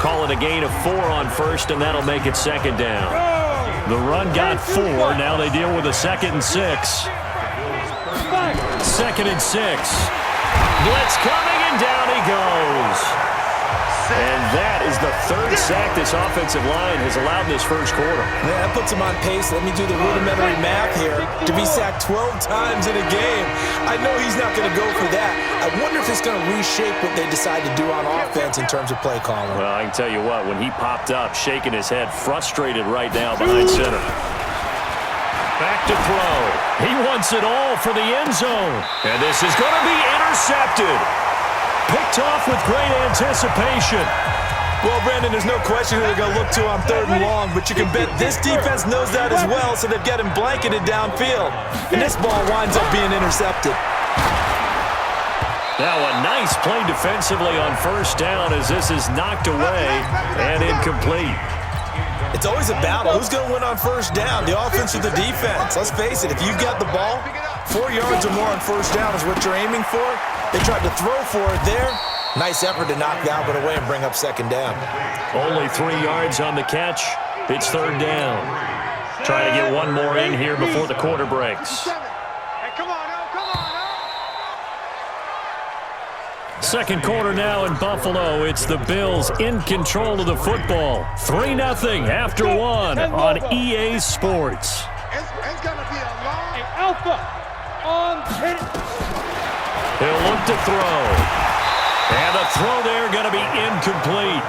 call it a gain of 4 on first, and that'll make it second down. The run got 4. Now they deal with a 2nd and 6. 2nd and 6. Blitz coming, and down he goes. And that is the 3rd sack this offensive line has allowed in this first quarter. Man, that puts him on pace. Let me do the rudimentary math here. To be sacked 12 times in a game, I know he's not going to go for that. I wonder if it's going to reshape what they decide to do on offense in terms of play calling. Well, I can tell you what, when he popped up, shaking his head, frustrated right now behind center. Back to throw. He wants it all for the end zone. And this is going to be intercepted. Picked off with great anticipation. Well, Brandon, there's no question who they're going to look to on 3rd and long, but you can bet this defense knows that as well, so they've got him blanketed downfield. And this ball winds up being intercepted. Now a nice play defensively on first down as this is knocked away and incomplete. It's always a battle. Who's going to win on first down, the offense or the defense? Let's face it, if you've got the ball, 4 yards or more on first down is what you're aiming for. They tried to throw for it there. Nice effort to knock Galvin away and bring up second down. Only 3 yards on the catch. It's 3rd down. Trying to get one more in here before the quarter breaks. Second quarter now in Buffalo. It's the Bills in control of the football. 3-0 after 1 on EA Sports. It's going to be a long alpha on hit. He'll look to throw. And the throw there going to be incomplete.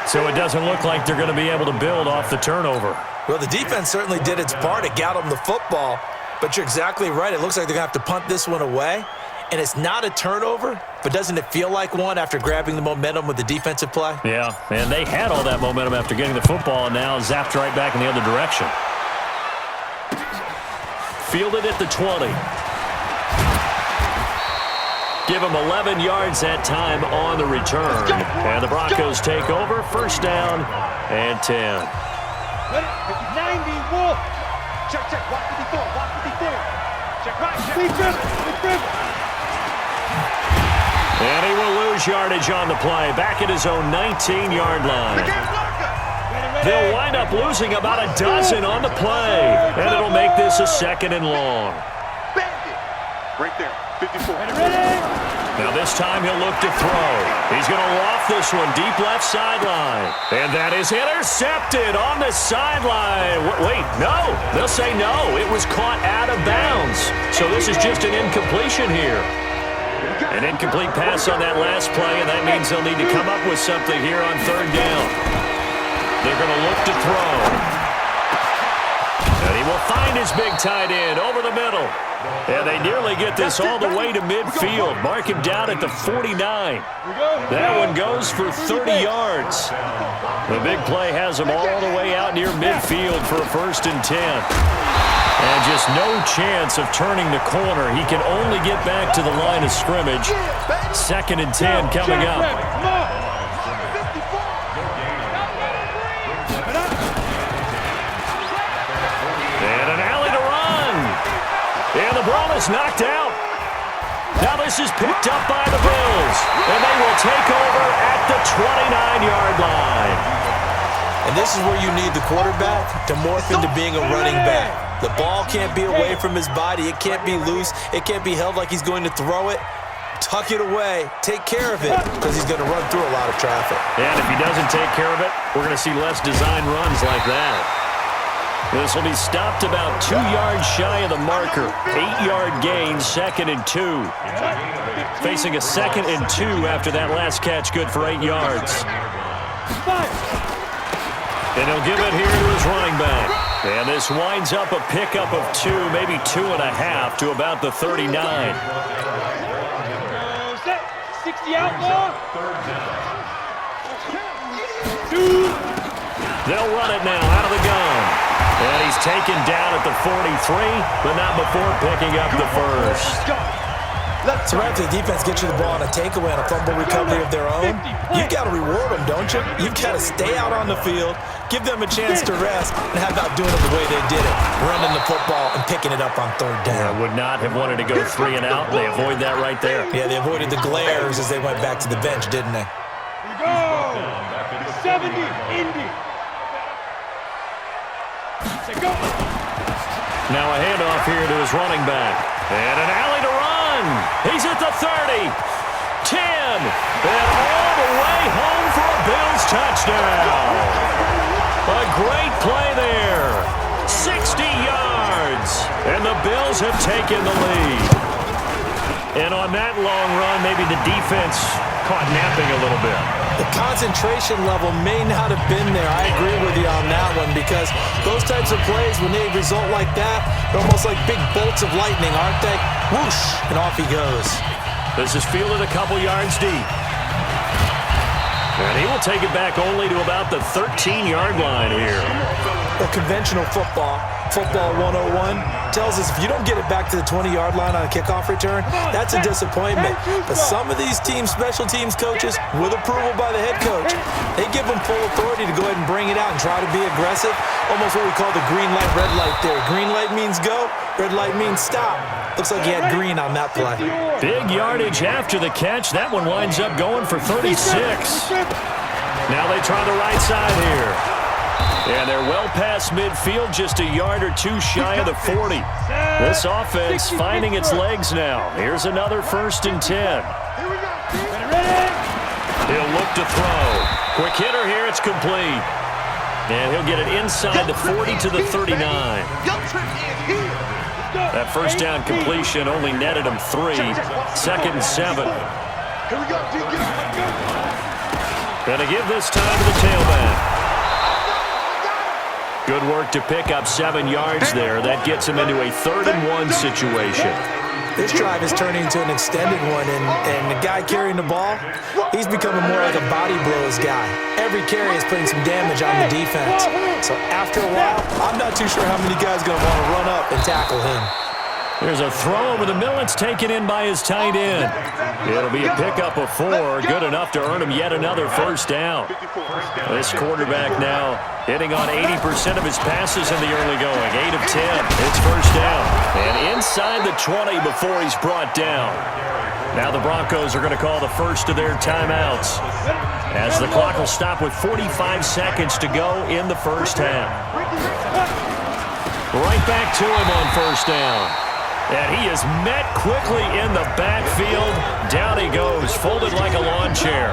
So it doesn't look like they're going to be able to build off the turnover. Well, the defense certainly did its part. It got them the football. But you're exactly right. It looks like they're going to have to punt this one away. And it's not a turnover, but doesn't it feel like one after grabbing the momentum with the defensive play? Yeah, and they had all that momentum after getting the football and now zapped right back in the other direction. Fielded at the 20. Give him 11 yards that time on the return. And the Broncos take over. First down and 10. 90 Wolf. Check, walk 54, walk 54. Check right, check. And he will lose yardage on the play. Back at his own 19-yard line. They'll wind up losing about a dozen on the play. And it'll make this a 2nd and long. Right there, 54. Now this time he'll look to throw. He's going to loft this one deep left sideline. And that is intercepted on the sideline. Wait, no. They'll say no. It was caught out of bounds. So this is just an incompletion here. An incomplete pass on that last play, and that means they'll need to come up with something here on 3rd down. They're going to look to throw. And he will find his big tight end over the middle. And they nearly get this all the way to midfield. Mark him down at the 49. That one goes for 30 yards. The big play has him all the way out near midfield for a 1st and 10. And just no chance of turning the corner. He can only get back to the line of scrimmage. 2nd and 10 coming up. And an alley to run. And the ball is knocked out. Now this is picked up by the Bills. And they will take over at the 29-yard line. And this is where you need the quarterback to morph into being a running back. The ball can't be away from his body. It can't be loose. It can't be held like he's going to throw it. Tuck it away. Take care of it because he's going to run through a lot of traffic. And if he doesn't take care of it, we're going to see less design runs like that. This will be stopped about 2 yards shy of the marker. 8-yard gain, 2nd and 2. Facing a 2nd and 2 after that last catch, good for 8 yards. And he'll give it here to his running back. And this winds up a pickup of 2, maybe 2.5 to about the 39. 60 outlaw. They'll run it now out of the gun. And he's taken down at the 43, but not before picking up the first. So after the defense gets you the ball on a takeaway and a fumble recovery of their own, you've got to reward them, don't you? You've got to stay out on the field, give them a chance to rest, and how about doing it the way they did it, running the football and picking it up on 3rd down. Yeah, would not have wanted to go 3 and out. They avoid that right there. Yeah, they avoided the glares as they went back to the bench, didn't they? Here we go. 70, Indy. Go. Now a handoff here to his running back. And an alley to run. He's at the 30, 10, and all the way home for a Bills touchdown. A great play there. 60 yards. And the Bills have taken the lead. And on that long run, maybe the defense caught napping a little bit. The concentration level may not have been there. I agree with you on that one because those types of plays, when they result like that, they're almost like big bolts of lightning, aren't they? Whoosh, and off he goes. This is fielded a couple yards deep. And he will take it back only to about the 13-yard line here. Well, conventional football 101, tells us if you don't get it back to the 20-yard line on a kickoff return, that's a disappointment. But some of these teams, special teams coaches, with approval by the head coach, they give them full authority to go ahead and bring it out and try to be aggressive. Almost what we call the green light, red light there. Green light means go, red light means stop. Looks like he had green on that play. Big yardage after the catch. That one winds up going for 36. Now they try the right side here. And they're well past midfield, just a yard or two shy of the 40. This offense finding its legs now. Here's another 1st and 10. He'll look to throw. Quick hitter here, it's complete. And he'll get it inside the 40 to the 39. That first down completion only netted him 3. 2nd and 7. Gonna give this time to the tailback. Good work to pick up 7 yards there. That gets him into a 3rd and 1 situation. This drive is turning into an extended one, and the guy carrying the ball, he's becoming more like a body blows guy. Every carry is putting some damage on the defense. So after a while, I'm not too sure how many guys are going to want to run up and tackle him. There's a throw over the middle. It's taken in by his tight end. It'll be a pickup of 4. Good enough to earn him yet another first down. This quarterback now hitting on 80% of his passes in the early going. 8 of 10. It's first down. And inside the 20 before he's brought down. Now the Broncos are going to call the first of their timeouts, as the clock will stop with 45 seconds to go in the first half. Right back to him on first down. And he is met quickly in the backfield. Down he goes, folded like a lawn chair.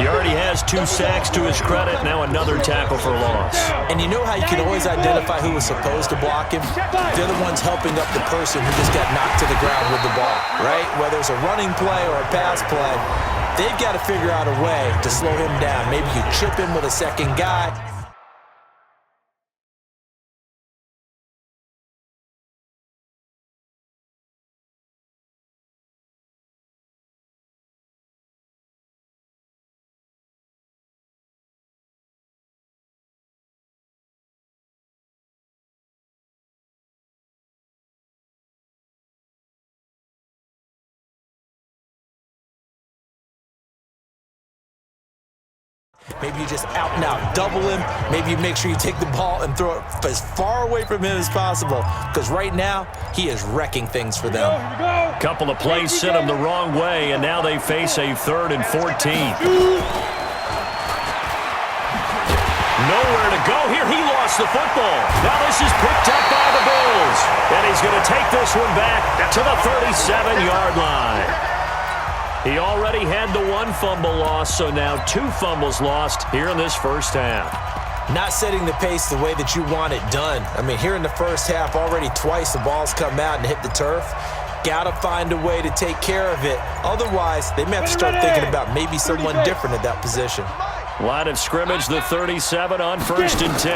He already has 2 sacks to his credit. Now another tackle for loss. And you know how you can always identify who was supposed to block him? They're the ones helping up the person who just got knocked to the ground with the ball, right? Whether it's a running play or a pass play, they've got to figure out a way to slow him down. Maybe you chip him with a second guy. Maybe you just out and out double him. Maybe you make sure you take the ball and throw it as far away from him as possible. Because right now, he is wrecking things for them. Couple of plays sent him the wrong way, and now they face a 3rd and 14. Nowhere to go here. He lost the football. Now this is picked up by the Bills. And he's going to take this one back to the 37-yard line. He already had the 1 fumble loss, so now 2 fumbles lost here in this first half. Not setting the pace the way that you want it done. I mean, here in the first half, already twice the ball's come out and hit the turf. Got to find a way to take care of it. Otherwise, they may have to start thinking about maybe someone different at that position. Line of scrimmage, the 37 on 1st and 10.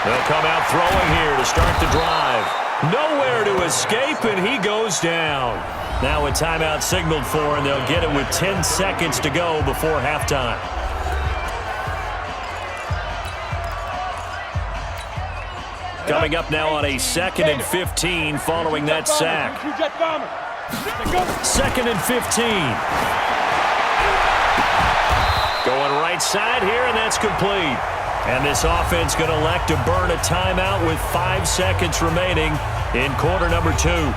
They'll come out throwing here to start the drive. Nowhere to escape, and he goes down. Now a timeout signaled for, and they'll get it with 10 seconds to go before halftime. Coming up now on a 2nd and 15 following that sack. 2nd and 15. Going right side here, and that's complete. And this offense going to elect to burn a timeout with 5 seconds remaining in quarter number 2.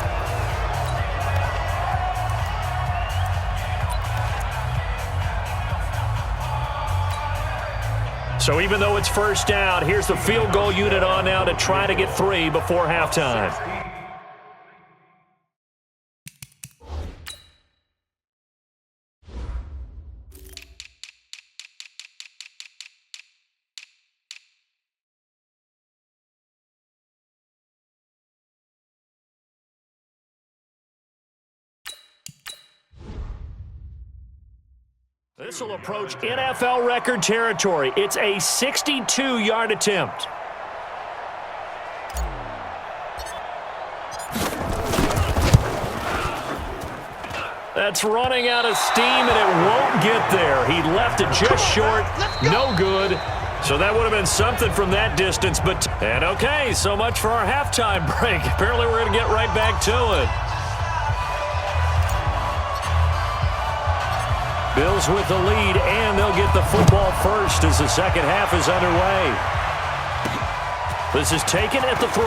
So even though it's first down, here's the field goal unit on now to try to get 3 before halftime. This will approach NFL record territory. It's a 62-yard attempt. That's running out of steam, and it won't get there. He left it just short. No good. So that would have been something from that distance. And okay, so much for our halftime break. Apparently we're going to get right back to it. Bills with the lead, and they'll get the football first as the second half is underway. This is taken at the 3.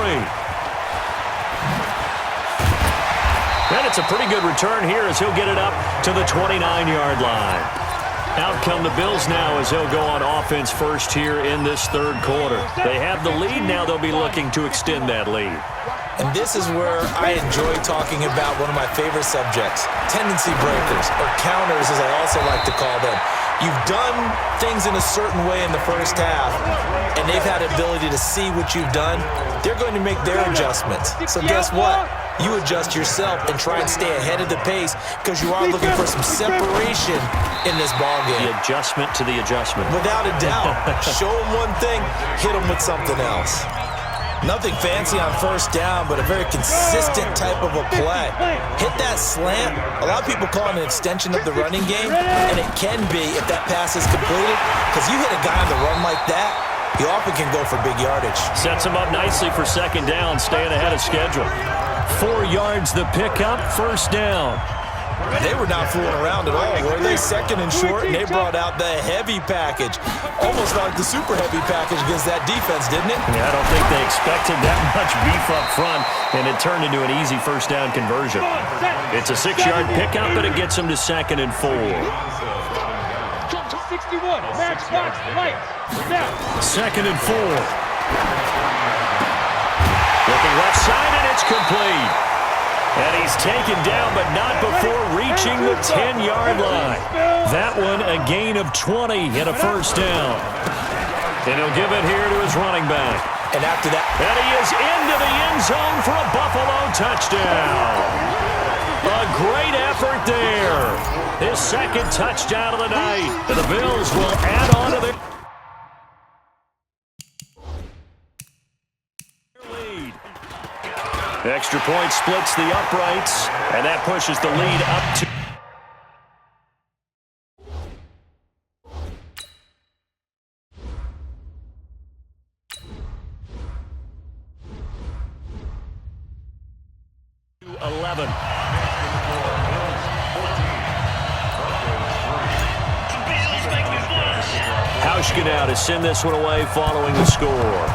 And it's a pretty good return here as he'll get it up to the 29-yard line. Out come the Bills now as they'll go on offense first here in this third quarter. They have the lead. Now they'll be looking to extend that lead. And this is where I enjoy talking about one of my favorite subjects, tendency breakers, or counters as I also like to call them. You've done things in a certain way in the first half, and they've had the ability to see what you've done. They're going to make their adjustments. So guess what? You adjust yourself and try and stay ahead of the pace because you are looking for some separation in this ballgame. The adjustment to the adjustment. Without a doubt. Show them one thing, hit them with something else. Nothing fancy on first down, but a very consistent type of a play. Hit that slant. A lot of people call it an extension of the running game, and it can be if that pass is completed, because you hit a guy on the run like that, he often can go for big yardage. Sets him up nicely for second down, staying ahead of schedule. 4 yards the pickup, first down. They were not fooling around at all, were they? Second and short, and they brought out the heavy package. Almost like the super heavy package against that defense, didn't it? Yeah, I don't think they expected that much beef up front, and it turned into an easy first down conversion. It's a 6-yard pickup, but it gets them to second and 4. 61, match, watch, lights, now. Second and 4. Looking left side, and it's complete. And he's taken down, but not before reaching the 10-yard line. That one, a gain of 20 and a first down. And he'll give it here to his running back. And after that, and he is into the end zone for a Buffalo touchdown. A great effort there. His second touchdown of the night. And the Bills will add on to their lead. The extra point splits the uprights, and that pushes the lead up to 11. Hauschka now to send this one away following the score.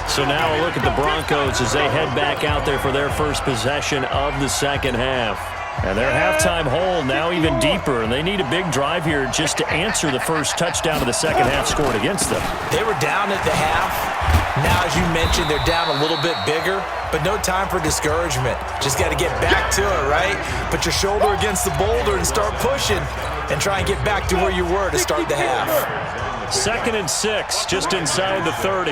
So now a look at the Broncos as they head back out there for their first possession of the second half. And their halftime hole now even deeper, and they need a big drive here just to answer the first touchdown of the second half scored against them. They were down at the half. Now, as you mentioned, they're down a little bit bigger, but no time for discouragement. Just got to get back to it, right? Put your shoulder against the boulder and start pushing and try and get back to where you were to start the half. Second and 6, just inside the 30.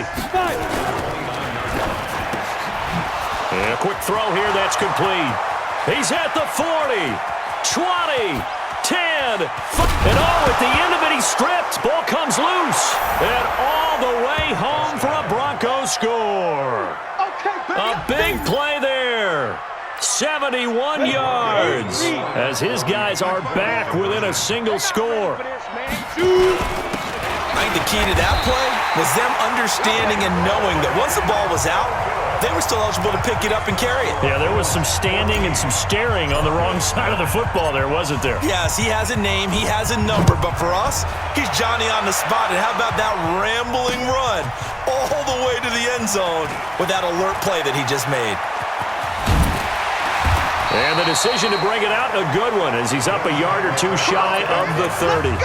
And a quick throw here, that's complete. He's at the 40, 20, 10, and at the end of it, he's stripped. Ball comes loose, and all the way home for a Broncos score. A big play there. 71 yards as his guys are back within a single score. I think the key to that play was them understanding and knowing that once the ball was out, they were still eligible to pick it up and carry it. Yeah, there was some standing and some staring on the wrong side of the football there, wasn't there? Yes, he has a name, he has a number, but for us, he's Johnny on the spot. And how about that rambling run all the way to the end zone with that alert play that he just made? And the decision to bring it out, a good one, as he's up a yard or two shy of the 30.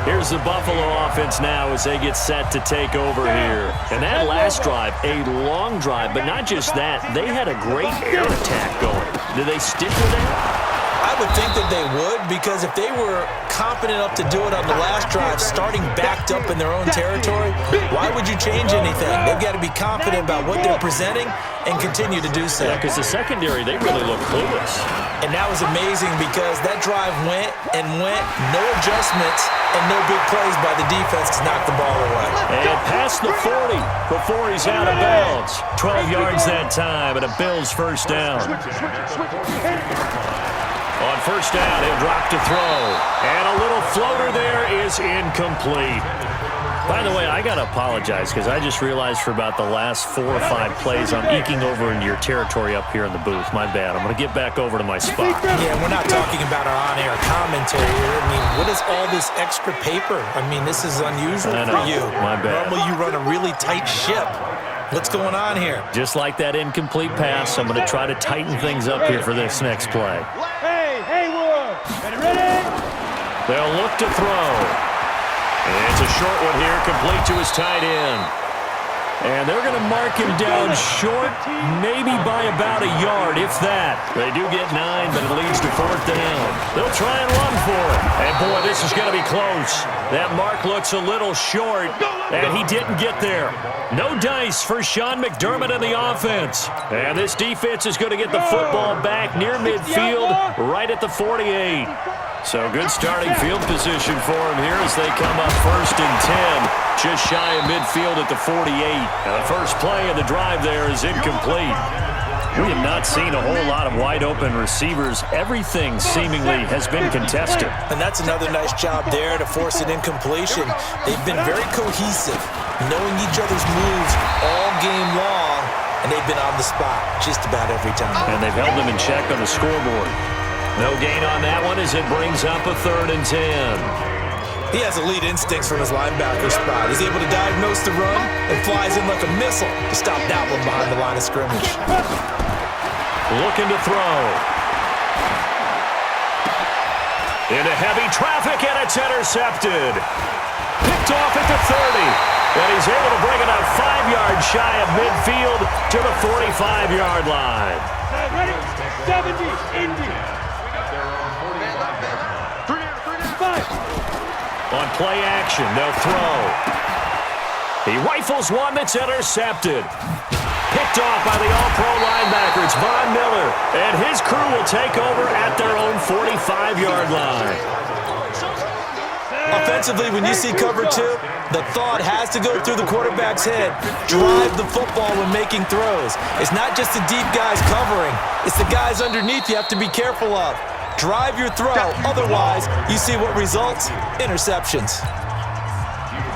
Here's the Buffalo offense now as they get set to take over here. And that last drive, a long drive, but not just that. They had a great air attack going. Do they stick with that? I would think that they would, because if they were confident enough to do it on the last drive, starting backed up in their own territory, why would you change anything? They've got to be confident about what they're presenting and continue to do so. Yeah, because the secondary, they really look clueless. And that was amazing because that drive went and went, no adjustments and no big plays by the defense to knock the ball away. And past the 40 before he's out of bounds. 12 yards that time and a Bills first down. On first down, he'll drop to throw. And a little floater there is incomplete. By the way, I got to apologize because I just realized for about the last 4 or 5 plays I'm eking over into your territory up here in the booth. My bad. I'm going to get back over to my spot. Yeah, we're not talking about our on-air commentary here. I mean, what is all this extra paper? I mean, this is unusual for you. My bad. Normally you run a really tight ship. What's going on here? Just like that incomplete pass, I'm going to try to tighten things up here for this next play. Hey, Ward. Ready? They'll look to throw. And it's a short one here, complete to his tight end. And they're going to mark him down short, maybe by about a yard, if that. They do get 9, but it leads to 4th down. They'll try and run for it. And, boy, this is going to be close. That mark looks a little short, and he didn't get there. No dice for Sean McDermott and the offense. And this defense is going to get the football back near midfield, right at the 48. So good starting field position for him here as they come up 1st and 10, just shy of midfield at the 48. And the first play of the drive there is incomplete. We have not seen a whole lot of wide-open receivers. Everything seemingly has been contested. And that's another nice job there to force an incompletion. They've been very cohesive, knowing each other's moves all game long, and they've been on the spot just about every time. And they've held them in check on the scoreboard. No gain on that one as it brings up a 3rd and 10. He has elite instincts from his linebacker spot. He's able to diagnose the run and flies in like a missile to stop that one behind the line of scrimmage. Looking to throw. Into heavy traffic, and it's intercepted. Picked off at the 30. And he's able to bring it up 5 yards shy of midfield to the 45-yard line. Ready? 70, Indy. On play action, they'll throw. He rifles one that's intercepted. Picked off by the all-pro linebacker. It's Von Miller. And his crew will take over at their own 45-yard line. Offensively, when you see cover 2, the thought has to go through the quarterback's head. Drive the football when making throws. It's not just the deep guys covering. It's the guys underneath you have to be careful of. Drive your throw. Otherwise, you see what results? Interceptions.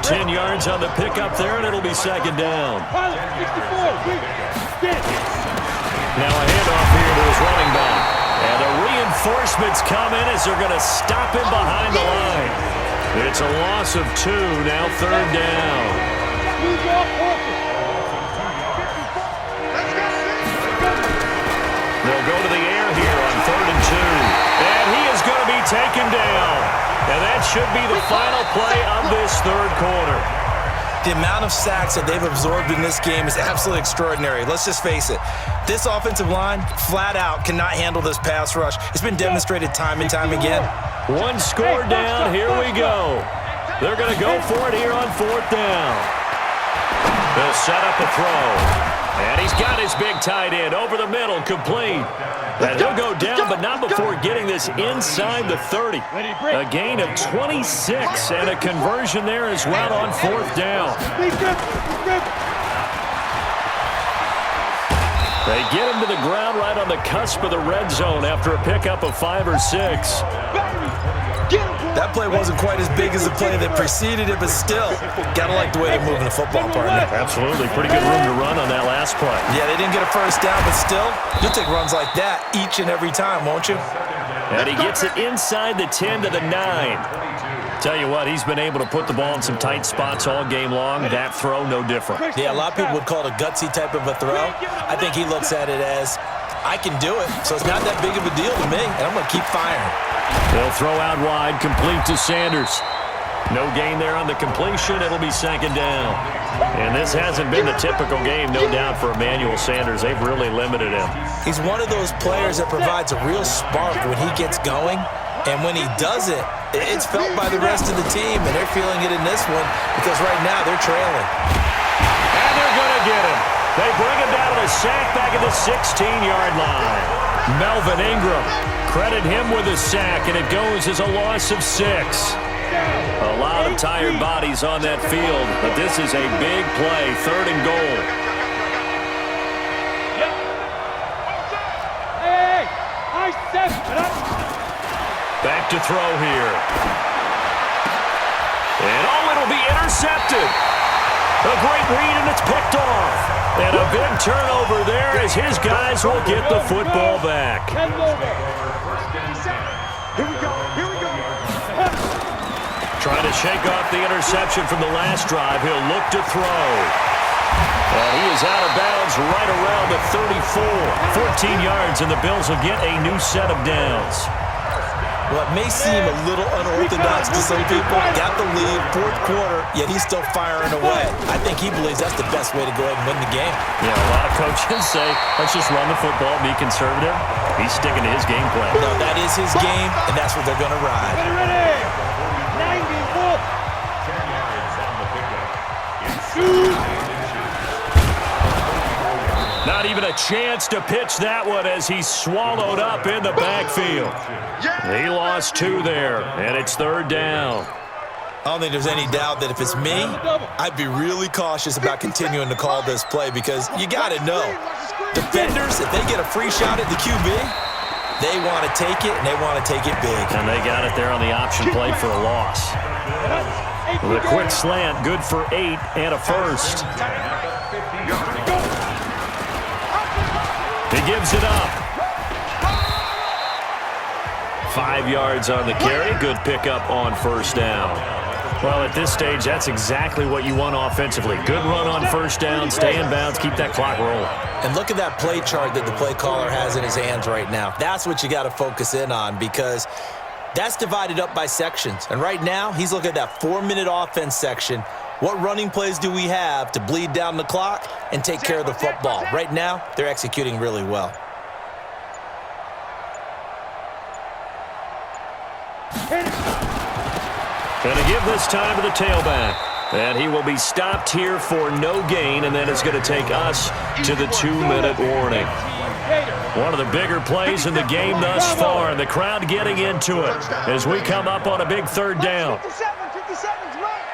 10 yards on the pickup there, and it'll be 2nd down. Now a handoff here to his running back. And the reinforcements come in as they're going to stop him behind the line. It's a loss of 2, now 3rd down. They'll go to the air here on 3rd and 2. And he is going to be taken down. And that should be the final play of this 3rd quarter. The amount of sacks that they've absorbed in this game is absolutely extraordinary. Let's just face it. This offensive line, flat out, cannot handle this pass rush. It's been demonstrated time and time again. 1 score down. Here we go. They're going to go for it here on 4th down. They'll set up a throw. And he's got his big tight end over the middle, complete. And he'll go down, but not before getting this inside the 30. A gain of 26 and a conversion there as well on 4th down. They get him to the ground right on the cusp of the red zone after a pickup of 5 or 6. That play wasn't quite as big as the play that preceded it, but still, gotta like the way they're moving the football, partner. Absolutely. Pretty good room to run on that last play. Yeah, they didn't get a first down, but still, you'll take runs like that each and every time, won't you? And he gets it inside the 10 to the 9. Tell you what, he's been able to put the ball in some tight spots all game long. That throw, no different. Yeah, a lot of people would call it a gutsy type of a throw. I think he looks at it as, I can do it, so it's not that big of a deal to me, and I'm going to keep firing. They'll throw out wide, complete to Sanders. No gain there on the completion. It'll be second down. And this hasn't been the typical game, no doubt, for Emmanuel Sanders. They've really limited him. He's one of those players that provides a real spark when he gets going. And when he does it, it's felt by the rest of the team, and they're feeling it in this one because right now they're trailing. And they're going to get him. They bring him down to the sack back at the 16-yard line. Melvin Ingram, credit him with a sack, and it goes as a loss of 6. A lot of tired bodies on that field, but this is a big play, 3rd and goal. Back to throw here. And it'll be intercepted. A great read, and it's picked off. And a big turnover there as his guys will get the football back. Here we go. Trying to shake off the interception from the last drive. He'll look to throw. And he is out of bounds right around the 34. 14 yards, and the Bills will get a new set of downs. Well, it may seem a little unorthodox to some people. Got the lead, 4th quarter, yet he's still firing away. I think he believes that's the best way to go ahead and win the game. Yeah, a lot of coaches say, let's just run the football, be conservative. He's sticking to his game plan. No, that is his game, and that's what they're going to ride. Ready. 94. Not even a chance to pitch that one as he's swallowed up in the backfield. He lost 2 there, and it's 3rd down. I don't think there's any doubt that if it's me, I'd be really cautious about continuing to call this play because you got to know, defenders, if they get a free shot at the QB, they want to take it, and they want to take it big. And they got it there on the option play for a loss. With a quick slant, good for 8 and a first. He gives it up. 5 yards on the carry. Good pickup on first down. Well, at this stage, that's exactly what you want offensively. Good run on first down, stay in bounds, keep that clock rolling. And look at that play chart that the play caller has in his hands right now. That's what you got to focus in on because that's divided up by sections. And right now, he's looking at that 4-minute offense section. What running plays do we have to bleed down the clock and take care of the football? Right now, they're executing really well. Going to give this time to the tailback. And he will be stopped here for no gain, and then it's going to take us to the 2-minute warning. One of the bigger plays in the game thus far, and the crowd getting into it as we come up on a big 3rd down. 57 seconds, right?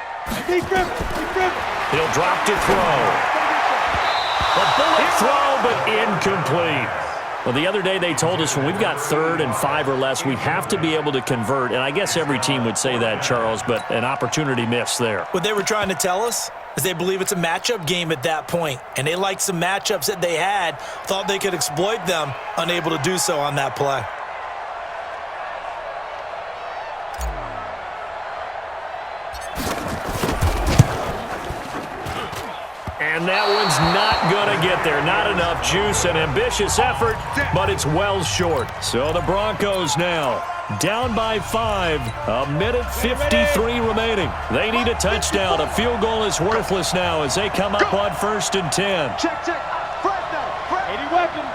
He'll drop to throw. A bullet throw, but incomplete. Well, the other day they told us when we've got 3rd and 5 or less, we have to be able to convert. And I guess every team would say that, Charles, but an opportunity missed there. What they were trying to tell us is they believe it's a matchup game at that point. And they liked some matchups that they had, thought they could exploit them, unable to do so on that play. And that one's not going to get there. Not enough juice. An ambitious effort, but it's well short. So the Broncos now down by 5. 1:53 remaining. They need a touchdown. A field goal is worthless now as they come up on 1st and 10. Check. Fred now. 80 weapon.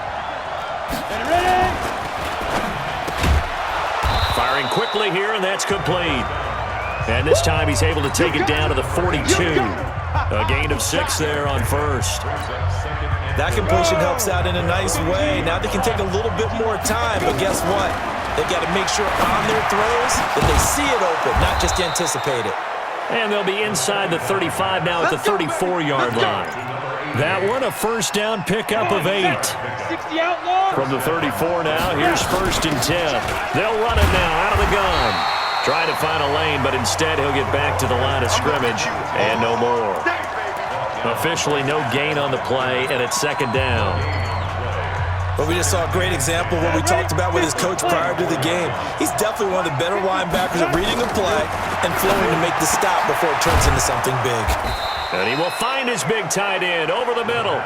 Get ready. Firing quickly here, and that's complete. And this time he's able to take it down to the 42. A gain of 6 there on 1st. That completion helps out in a nice way. Now they can take a little bit more time, but guess what? They've got to make sure on their throws that they see it open, not just anticipate it. And they'll be inside the 35 now at the 34-yard line. That one, a first down pickup of 8. From the 34 now, here's 1st and 10. They'll run it now out of the gun. Trying to find a lane, but instead he'll get back to the line of scrimmage and no more. Officially no gain on the play, and it's 2nd down. But we just saw a great example of what we talked about with his coach prior to the game. He's definitely one of the better linebackers at reading the play and flowing to make the stop before it turns into something big. And he will find his big tight end over the middle.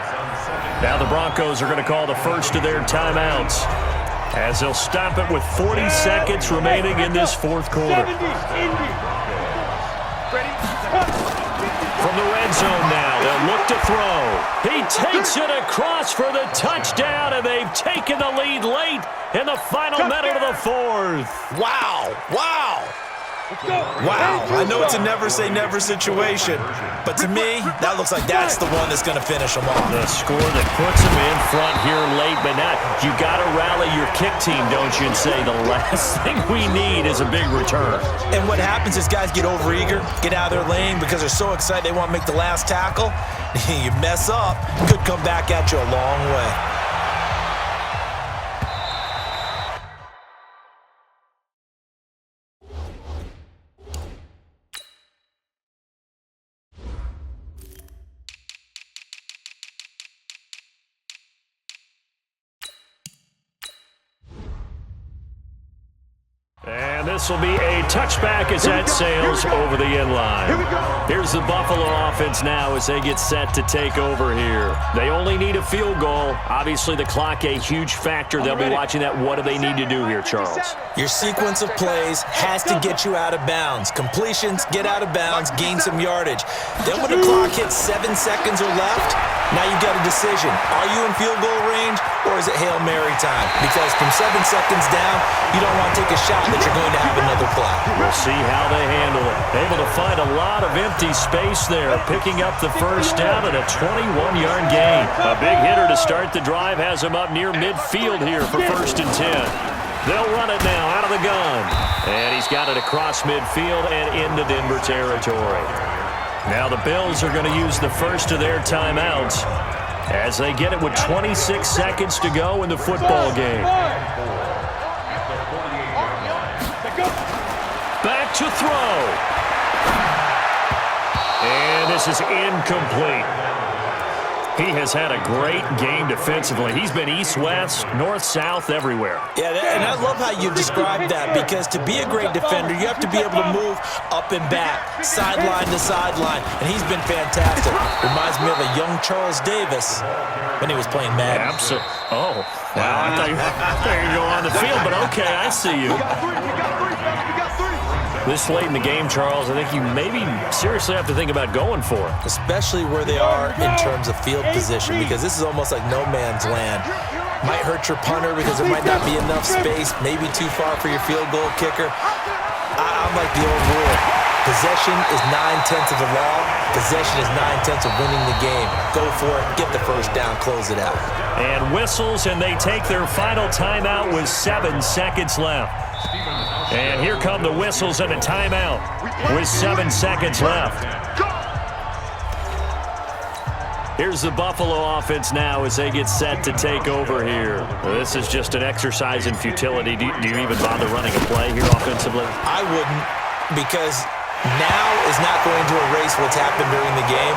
Now the Broncos are going to call the first of their timeouts as they'll stop it with 40 seconds remaining in this fourth quarter. From the red zone now, they'll look to throw. He takes it across for the touchdown, and they've taken the lead late in the final minute of the fourth. Wow. Wow. Wow. I know it's a never-say-never situation, but to me, that looks like that's the one that's going to finish them off. The score that puts them in front here late, but now you got to rally your kick team, don't you, and say the last thing we need is a big return. And what happens is guys get overeager, get out of their lane because they're so excited they want to make the last tackle. You mess up, could come back at you a long way. And this will be a touchback as that sails over the end line. Here's the Buffalo offense now as they get set to take over here. They only need a field goal. Obviously, the clock a huge factor. They'll be watching that. What do they need to do here, Charles? Your sequence of plays has to get you out of bounds. Completions, get out of bounds, gain some yardage. Then when the clock hits 7 seconds or left, now you've got a decision. Are you in field goal range or is it Hail Mary time? Because from 7 seconds down, you don't want to take a shot that you're going to have another play. We'll see how they handle it. Able to find a lot of empty space there, picking up the first down and a 21-yard gain. A big hitter to start the drive has him up near midfield here for 1st and 10. They'll run it now out of the gun. And he's got it across midfield and into Denver territory. Now the Bills are going to use the first of their timeouts as they get it with 26 seconds to go in the football game. Back to throw. And this is incomplete. He has had a great game defensively. He's been east-west, north-south, everywhere. Yeah, and I love how you described that because to be a great defender, you have to be able to move up and back, sideline to sideline, and he's been fantastic. Reminds me of a young Charles Davis when he was playing Madden. Absolutely. Oh, wow. I thought you were going on the field, but okay, I see you. This late in the game, Charles, I think you maybe seriously have to think about going for it. Especially where they are in terms of field position, because this is almost like no man's land. Might hurt your punter because there might not be enough space, maybe too far for your field goal kicker. I'm like the old rule. Possession is 9/10 of the law. Possession is 9/10 of winning the game. Go for it, get the first down, close it out. And whistles, and they take their final timeout with 7 seconds left. And here come the whistles and a timeout with 7 seconds left. Here's the Buffalo offense now as they get set to take over here. This is just an exercise in futility. Do you even bother running a play here offensively? I wouldn't, because now is not going to erase what's happened during the game.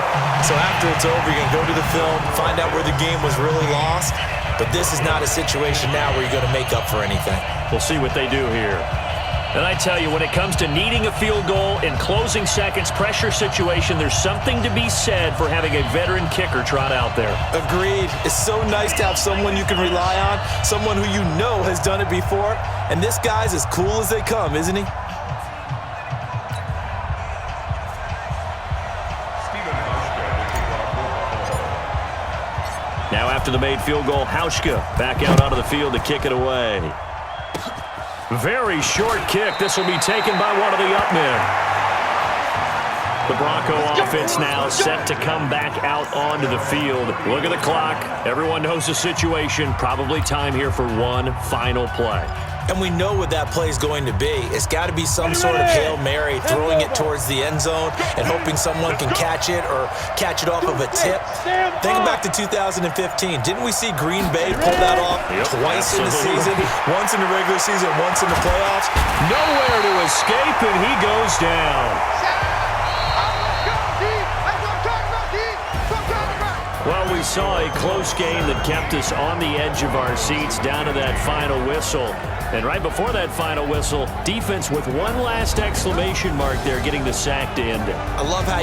So after it's over, you're going to go to the film, find out where the game was really lost. But this is not a situation now where you're going to make up for anything. We'll see what they do here. And I tell you, when it comes to needing a field goal in closing seconds, pressure situation, there's something to be said for having a veteran kicker trot out there. Agreed. It's so nice to have someone you can rely on, someone who you know has done it before. And this guy's as cool as they come, isn't he? Now after the made field goal, Hauschka back out onto the field to kick it away. Very short kick. This will be taken by one of the up men. The Bronco offense now set to come back out onto the field. Look at the clock. Everyone knows the situation. Probably time here for one final play. And we know what that play is going to be. It's got to be some sort of Hail Mary, throwing it towards the end zone and hoping someone can catch it or catch it off of a tip. Think back to 2015. Didn't we see Green Bay pull that off twice in the season? Once in the regular season, once in the playoffs? Nowhere to escape, and he goes down. Well, we saw a close game that kept us on the edge of our seats down to that final whistle. And right before that final whistle, defense with one last exclamation mark there, getting the sack to end it. I love how